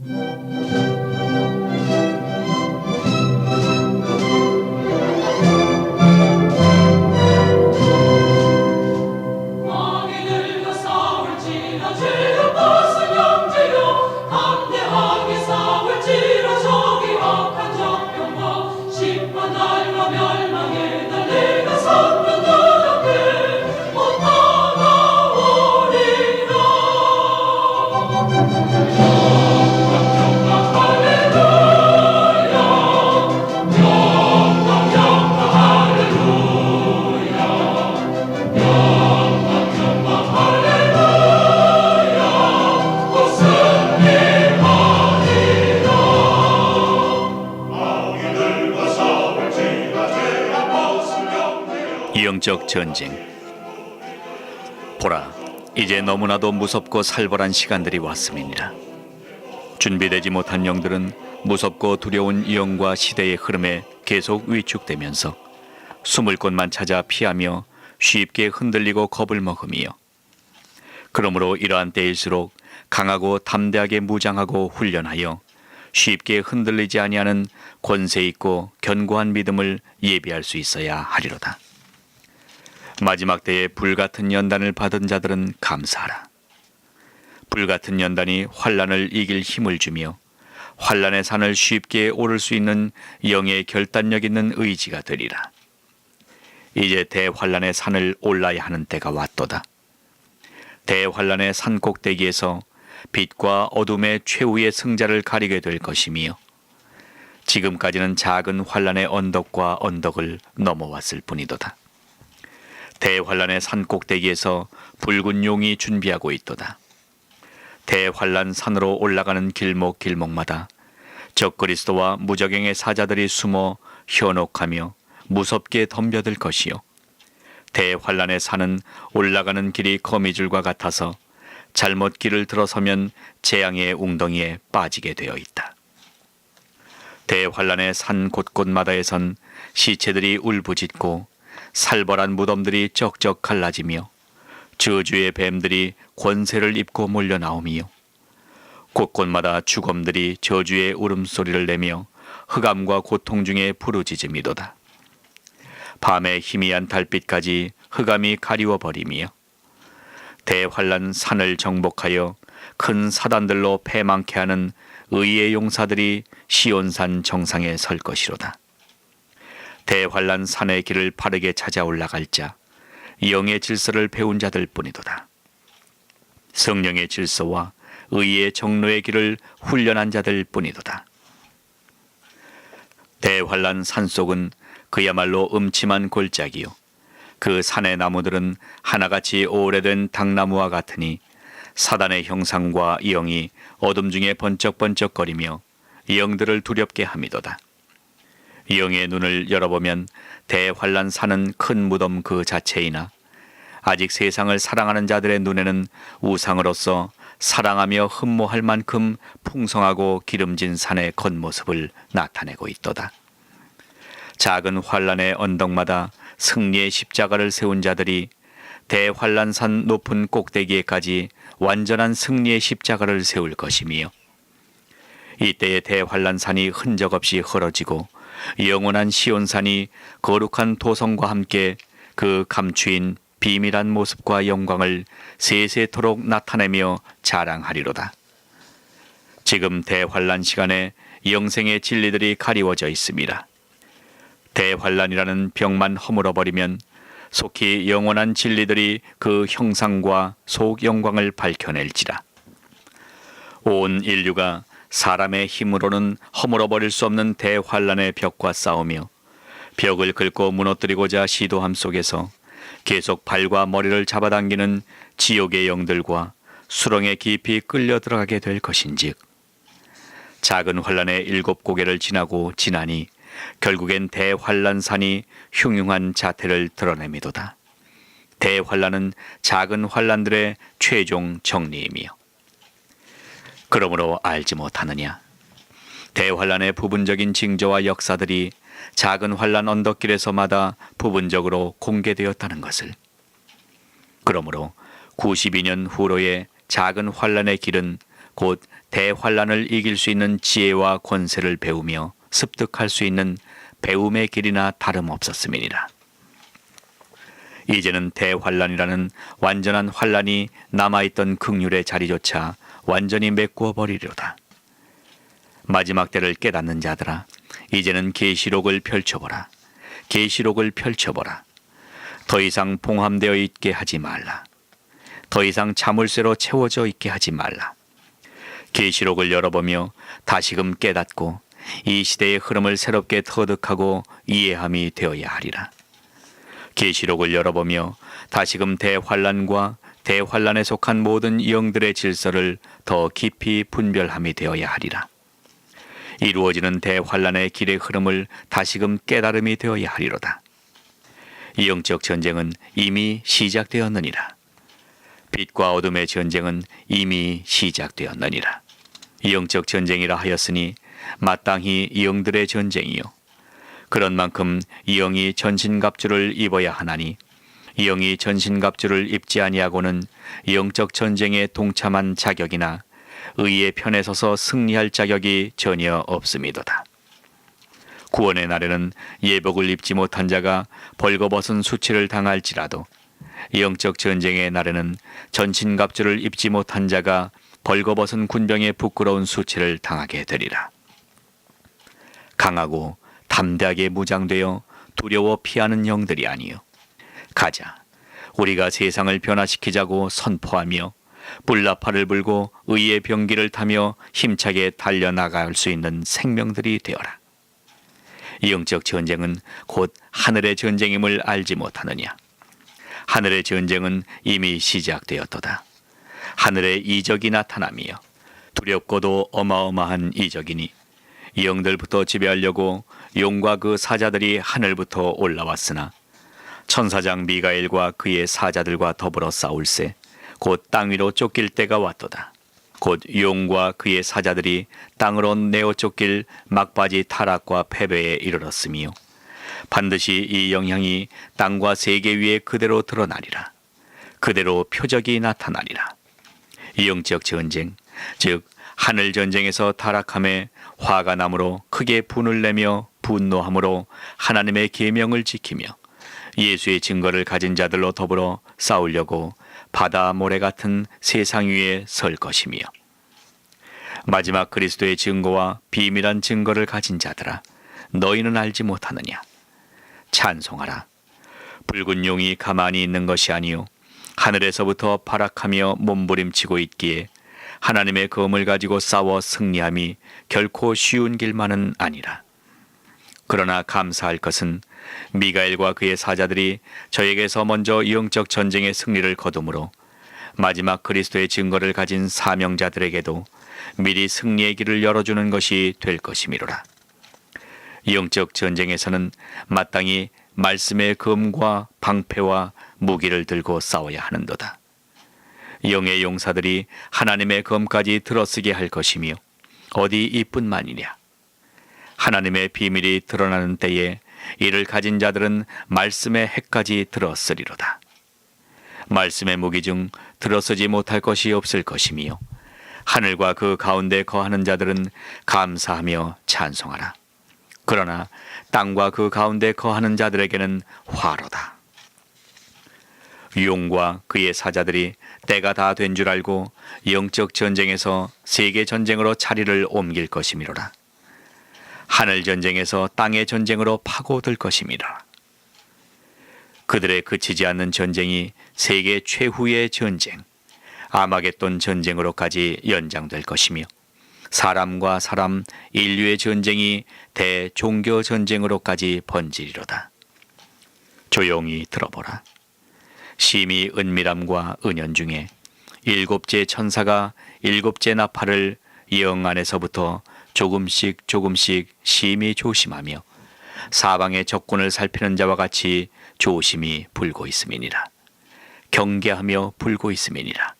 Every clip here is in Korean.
왕이들과 싸울지라 죄를 벗은 형제여 담대하게 싸울지라 저기 악한 적병과 심판날과 멸망의 날 내가 삼는 날 앞에 못 나가오리라. 영광 할렐루야 영광 할렐루야 영광 할렐루야 곧 승리하리라. 왕이들과 싸울지라 죄를 벗은 형제여. 영적 전쟁. 보라, 이제 너무나도 무섭고 살벌한 시간들이 왔음이니라. 준비되지 못한 영들은 무섭고 두려운 영과 시대의 흐름에 계속 위축되면서 숨을 곳만 찾아 피하며 쉽게 흔들리고 겁을 먹으며, 그러므로 이러한 때일수록 강하고 담대하게 무장하고 훈련하여 쉽게 흔들리지 아니하는 권세 있고 견고한 믿음을 예비할 수 있어야 하리로다. 마지막 때에 불같은 연단을 받은 자들은 감사하라. 불같은 연단이 환난을 이길 힘을 주며 환난의 산을 쉽게 오를 수 있는 영의 결단력 있는 의지가 되리라. 이제 대환난의 산을 올라야 하는 때가 왔도다. 대환난의 산 꼭대기에서 빛과 어둠의 최후의 승자를 가리게 될 것이며, 지금까지는 작은 환난의 언덕과 언덕을 넘어왔을 뿐이도다. 대환난의 산 꼭대기에서 붉은 용이 준비하고 있도다. 대환난 산으로 올라가는 길목길목마다 적그리스도와 무적행의 사자들이 숨어 현혹하며 무섭게 덤벼들 것이요, 대환난의 산은 올라가는 길이 거미줄과 같아서 잘못 길을 들어서면 재앙의 웅덩이에 빠지게 되어 있다. 대환난의 산 곳곳마다에선 시체들이 울부짖고 살벌한 무덤들이 쩍쩍 갈라지며 저주의 뱀들이 권세를 입고 몰려나오며 곳곳마다 죽음들이 저주의 울음소리를 내며 흑암과 고통 중에 부르짖음이도다. 밤의 희미한 달빛까지 흑암이 가리워버리며 대환난 산을 정복하여 큰 사단들로 패망케 하는 의의 용사들이 시온산 정상에 설 것이로다. 대환난 산의 길을 바르게 찾아 올라갈 자, 영의 질서를 배운 자들 뿐이도다. 성령의 질서와 의의 정로의 길을 훈련한 자들 뿐이도다. 대환난 산속은 그야말로 음침한 골짜기요, 그 산의 나무들은 하나같이 오래된 당나무와 같으니 사단의 형상과 영이 어둠 중에 번쩍번쩍거리며 영들을 두렵게 함이도다. 영의 눈을 열어보면 대환난 산은 큰 무덤 그 자체이나 아직 세상을 사랑하는 자들의 눈에는 우상으로서 사랑하며 흠모할 만큼 풍성하고 기름진 산의 겉모습을 나타내고 있도다. 작은 환난의 언덕마다 승리의 십자가를 세운 자들이 대환난산 높은 꼭대기에까지 완전한 승리의 십자가를 세울 것이며, 이때의 대환난산이 흔적 없이 헐어지고 영원한 시온산이 거룩한 도성과 함께 그 감추인 비밀한 모습과 영광을 세세토록 나타내며 자랑하리로다. 지금 대환난 시간에 영생의 진리들이 가리워져 있습니다. 대환난이라는 벽만 허물어버리면 속히 영원한 진리들이 그 형상과 속 영광을 밝혀낼지라. 온 인류가 사람의 힘으로는 허물어버릴 수 없는 대환난의 벽과 싸우며 벽을 긁고 무너뜨리고자 시도함 속에서 계속 발과 머리를 잡아당기는 지옥의 영들과 수렁에 깊이 끌려 들어가게 될 것인즉, 작은 환난의 7고개를 지나고 지나니 결국엔 대환난산이 흉흉한 자태를 드러내미도다. 대환난은 작은 환난들의 최종 정리이며, 그러므로 알지 못하느냐, 대환난의 부분적인 징조와 역사들이 작은 환난 언덕길에서마다 부분적으로 공개되었다는 것을. 그러므로 92년 후로의 작은 환난의 길은 곧 대환란을 이길 수 있는 지혜와 권세를 배우며 습득할 수 있는 배움의 길이나 다름없었음이니라. 이제는 대환란이라는 완전한 환란이 남아있던 긍휼의 자리조차 완전히 메꾸어 버리려다. 마지막 때를 깨닫는 자들아, 이제는 계시록을 펼쳐보라. 계시록을 펼쳐보라. 더 이상 봉함되어 있게 하지 말라. 더 이상 자물쇠로 채워져 있게 하지 말라. 계시록을 열어보며 다시금 깨닫고 이 시대의 흐름을 새롭게 터득하고 이해함이 되어야 하리라. 계시록을 열어보며 다시금 대환란과 대환란에 속한 모든 영들의 질서를 더 깊이 분별함이 되어야 하리라. 이루어지는 대환란의 길의 흐름을 다시금 깨달음이 되어야 하리로다. 영적 전쟁은 이미 시작되었느니라. 빛과 어둠의 전쟁은 이미 시작되었느니라. 영적 전쟁이라 하였으니 마땅히 영들의 전쟁이요. 그런 만큼 영이 전신갑주를 입어야 하나니 영이 전신갑주를 입지 아니하고는 영적 전쟁에 동참한 자격이나 의의 편에 서서 승리할 자격이 전혀 없음이도다. 구원의 날에는 예복을 입지 못한 자가 벌거벗은 수치를 당할지라도 영적 전쟁의 날에는 전신갑주를 입지 못한 자가 벌거벗은 군병의 부끄러운 수치를 당하게 되리라. 강하고 담대하게 무장되어 두려워 피하는 영들이 아니요. 가자, 우리가 세상을 변화시키자고 선포하며 뿔나팔을 불고 의의 병기를 타며 힘차게 달려나갈 수 있는 생명들이 되어라. 영적 전쟁은 곧 하늘의 전쟁임을 알지 못하느냐. 하늘의 전쟁은 이미 시작되었도다. 하늘의 이적이 나타나며 두렵고도 어마어마한 이적이니 영들부터 지배하려고 용과 그 사자들이 하늘부터 올라왔으나 천사장 미가엘과 그의 사자들과 더불어 싸울세 곧 땅 위로 쫓길 때가 왔도다. 곧 용과 그의 사자들이 땅으로 내어 쫓길 막바지 타락과 패배에 이르렀으며 반드시 이 영향이 땅과 세계 위에 그대로 드러나리라. 그대로 표적이 나타나리라. 영적 전쟁, 즉 하늘 전쟁에서 타락함에 화가 나므로 크게 분을 내며 분노함으로 하나님의 계명을 지키며 예수의 증거를 가진 자들로 더불어 싸우려고 바다 모래 같은 세상 위에 설 것이며 마지막 그리스도의 증거와 비밀한 증거를 가진 자들아, 너희는 알지 못하느냐. 찬송하라. 붉은 용이 가만히 있는 것이 아니요 하늘에서부터 발악하며 몸부림치고 있기에 하나님의 검을 가지고 싸워 승리함이 결코 쉬운 길만은 아니라. 그러나 감사할 것은 미가엘과 그의 사자들이 저에게서 먼저 영적 전쟁의 승리를 거두므로 마지막 그리스도의 증거를 가진 사명자들에게도 미리 승리의 길을 열어주는 것이 될 것이미로라. 영적 전쟁에서는 마땅히 말씀의 검과 방패와 무기를 들고 싸워야 하는도다. 영의 용사들이 하나님의 검까지 들어쓰게 할 것이며 어디 이뿐만이냐. 하나님의 비밀이 드러나는 때에 이를 가진 자들은 말씀의 핵까지 들어쓰리로다. 말씀의 무기 중 들어쓰지 못할 것이 없을 것이며 하늘과 그 가운데 거하는 자들은 감사하며 찬송하라. 그러나 땅과 그 가운데 거하는 자들에게는 화로다. 용과 그의 사자들이 때가 다 된 줄 알고 영적 전쟁에서 세계 전쟁으로 자리를 옮길 것이미로라. 하늘 전쟁에서 땅의 전쟁으로 파고들 것이미라. 그들의 그치지 않는 전쟁이 세계 최후의 전쟁, 아마겟돈 전쟁으로까지 연장될 것이며 사람과 사람, 인류의 전쟁이 대종교 전쟁으로까지 번지리로다. 조용히 들어보라. 심히 은밀함과 은연 중에 일곱째 천사가 일곱째 나팔을 영 안에서부터 조금씩 심히 조심하며 사방의 적군을 살피는 자와 같이 조심히 불고 있음이니라. 경계하며 불고 있음이니라.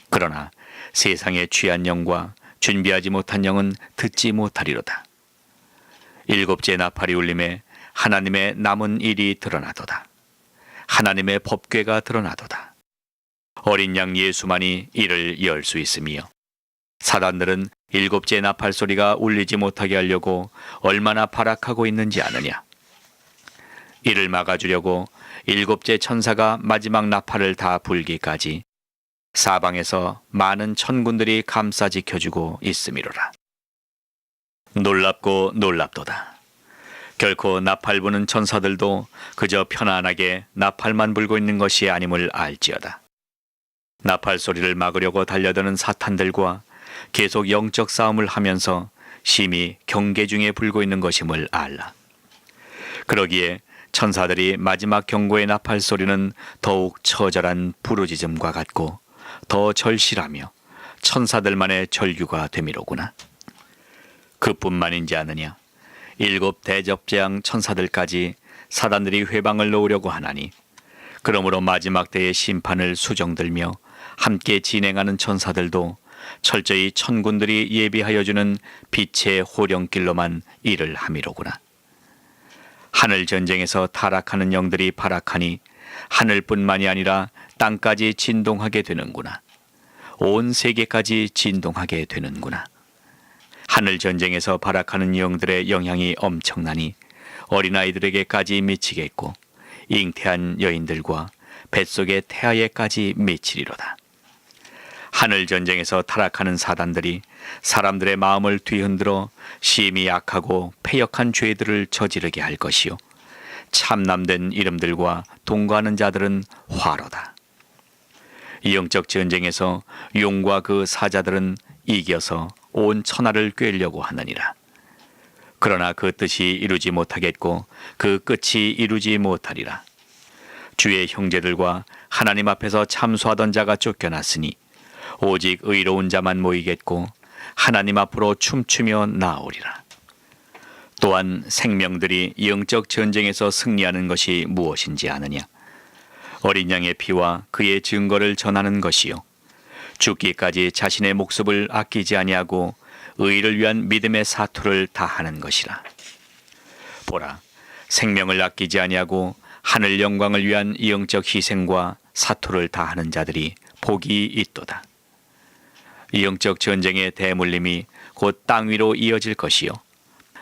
그러나 세상에 취한 영과 준비하지 못한 영은 듣지 못하리로다. 일곱째 나팔이 울림에 하나님의 남은 일이 드러나도다. 하나님의 법궤가 드러나도다. 어린 양 예수만이 이를 열 수 있으며 사단들은 일곱째 나팔 소리가 울리지 못하게 하려고 얼마나 발악하고 있는지 아느냐. 이를 막아주려고 일곱째 천사가 마지막 나팔을 다 불기까지 사방에서 많은 천군들이 감싸 지켜주고 있음이로라. 놀랍고 놀랍도다. 결코 나팔 부는 천사들도 그저 편안하게 나팔만 불고 있는 것이 아님을 알지어다. 나팔 소리를 막으려고 달려드는 사탄들과 계속 영적 싸움을 하면서 심히 경계 중에 불고 있는 것임을 알라. 그러기에 천사들이 마지막 경고의 나팔 소리는 더욱 처절한 부르짖음과 같고 더 절실하며 천사들만의 절규가 되미로구나. 그뿐만인지 아느냐. 일곱 대접재앙 천사들까지 사단들이 회방을 놓으려고 하나니, 그러므로 마지막 때의 심판을 수정들며 함께 진행하는 천사들도 철저히 천군들이 예비하여 주는 빛의 호령길로만 일을 함이로구나. 하늘 전쟁에서 타락하는 영들이 발악하니 하늘뿐만이 아니라 땅까지 진동하게 되는구나. 온 세계까지 진동하게 되는구나. 하늘 전쟁에서 발악하는 영들의 영향이 엄청나니 어린아이들에게까지 미치겠고 잉태한 여인들과 뱃속의 태아에까지 미치리로다. 하늘 전쟁에서 타락하는 사단들이 사람들의 마음을 뒤흔들어 심히 악하고 패역한 죄들을 저지르게 할 것이요, 참남된 이름들과 동거하는 자들은 화로다. 영적 전쟁에서 용과 그 사자들은 이겨서 온 천하를 꿰려고 하느니라. 그러나 그 뜻이 이루지 못하겠고 그 끝이 이루지 못하리라. 주의 형제들과 하나님 앞에서 참소하던 자가 쫓겨났으니 오직 의로운 자만 모이겠고 하나님 앞으로 춤추며 나오리라. 또한 생명들이 영적 전쟁에서 승리하는 것이 무엇인지 아느냐. 어린 양의 피와 그의 증거를 전하는 것이요, 죽기까지 자신의 목숨을 아끼지 아니하고 의를 위한 믿음의 사투를 다하는 것이라. 보라, 생명을 아끼지 아니하고 하늘 영광을 위한 영적 희생과 사투를 다하는 자들이 복이 있도다. 영적 전쟁의 대물림이 곧 땅 위로 이어질 것이요,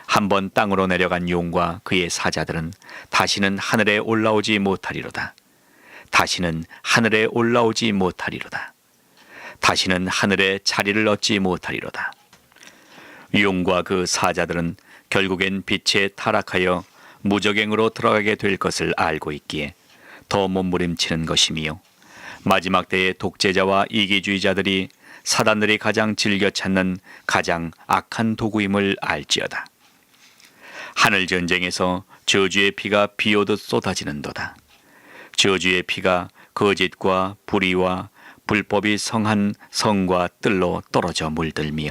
한번 땅으로 내려간 용과 그의 사자들은 다시는 하늘에 올라오지 못하리로다. 다시는 하늘에 올라오지 못하리로다. 다시는 하늘에 자리를 얻지 못하리로다. 용과 그 사자들은 결국엔 빛에 타락하여 무적행으로 들어가게 될 것을 알고 있기에 더 몸부림치는 것이며, 마지막 때의 독재자와 이기주의자들이 사단들이 가장 즐겨 찾는 가장 악한 도구임을 알지어다. 하늘 전쟁에서 저주의 피가 비오듯 쏟아지는도다. 저주의 피가 거짓과 불의와 불법이 성한 성과 뜰로 떨어져 물들며,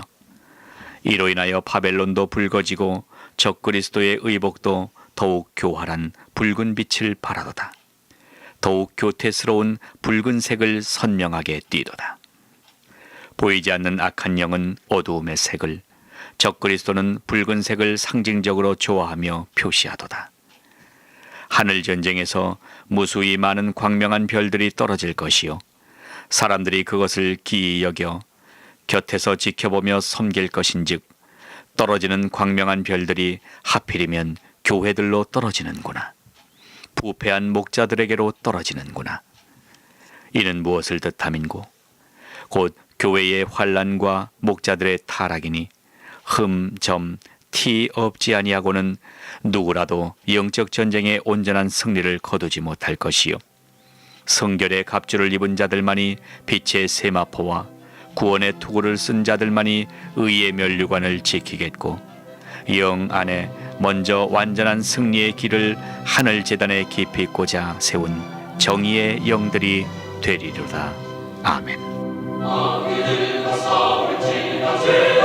이로 인하여 바벨론도 붉어지고 적그리스도의 의복도 더욱 교활한 붉은 빛을 발하도다. 더욱 교태스러운 붉은색을 선명하게 띠도다. 보이지 않는 악한 영은 어두움의 색을, 적그리스도는 붉은색을 상징적으로 좋아하며 표시하도다. 하늘 전쟁에서 무수히 많은 광명한 별들이 떨어질 것이요, 사람들이 그것을 기이 여겨 곁에서 지켜보며 섬길 것인즉, 떨어지는 광명한 별들이 하필이면 교회들로 떨어지는구나. 부패한 목자들에게로 떨어지는구나. 이는 무엇을 뜻함인고? 곧 교회의 환난과 목자들의 타락이니, 티 없지 아니하고는 누구라도 영적 전쟁의 온전한 승리를 거두지 못할 것이요, 성결의 갑주를 입은 자들만이 빛의 세마포와 구원의 투구를 쓴 자들만이 의의 면류관을 지키겠고, 영 안에 먼저 완전한 승리의 길을 하늘 제단에 깊이 꽂아 세운 정의의 영들이 되리로다. 아멘. 아기들과 싸울지라 죄